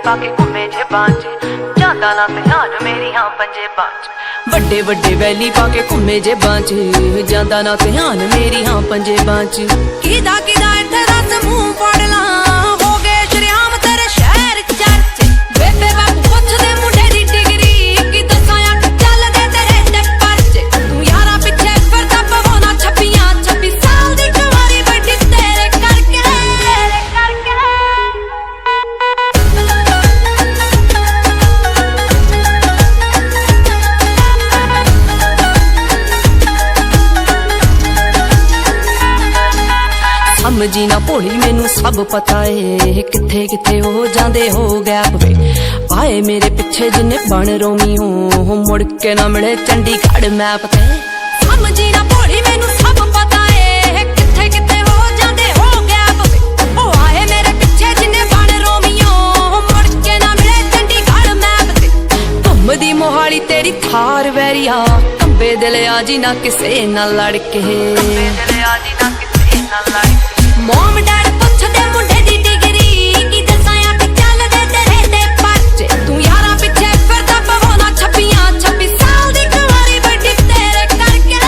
पाके घूमे जेबां च जांदा ना ध्यान मेरी हां पंजेबां च वड्डे वड्डे वैली पाके घूमे जेबां च जांदा ना ध्यान मेरी हां पंजेबां च किदा किदा इत्थे रस मूंह फड़ ला हो गए शरेआम तेरे शहर चर्च बेबे बापू पुछदे मुंडे दी डिग्री की दसां अख चलदे तेरे ते परच तू यारा पिछे फिरदा पवाना 26 साल दी कुंवारी बड़ी तेरे करके समझी ना भोली मैनू सब पता है किथे किथे हो जांदे हो गैप वे आए मेरे पिछे जिन्ने बन रोमी हो मुड़ के ना मिले चंडीगढ़ मैप ते समझी ना भोली मैनू सब पता है किथे किथे हो जांदे हो गैप वे ओ आए मेरे पिछे जिन्ने बन रोमी हो मुड़ के ना मिले चंडीगढ़ मैप ते घुमदी मोहाली तेरी थार वैरिया कंबे दिल आजी ना किसे ना लड़के मॉम डैड पुछदे मुंडे दी डिग्री की दसां अख चलदे तेरे ते परच तू यारा पिछे फिरदा पवाना 26 साल दी कुंवारी बड़ी तेरे करके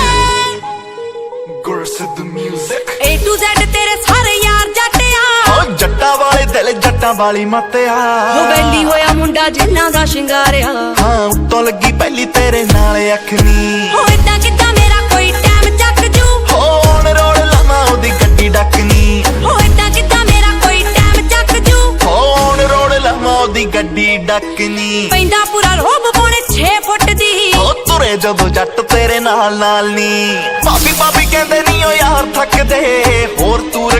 गुरसिद्ध म्यूजिक A to Z तेरे सारे यार जट्टिया ओ जट्टा वाले दिल जट्टा वाली मत्या हो वैली होया मुंडा जिन्ना दा शिंगारिया हां उत्तों लगी पहली तेरे नाल अख नी हो इदां किदां मेरा कोई टाइम चक जू हो ऑन रोड लावां ओदी गड्डी डकनी हो इदां किदां मेरा कोई टाइम चक जू हो ऑन रोड लावां ओदी गड्डी डकनी पैंदा पूरा रोब पौने 6 फुट दी ओ तुरे जदों जट तेरे नाल नी भाभी भाभी कहंदे नी ओ यार थकदे होर तू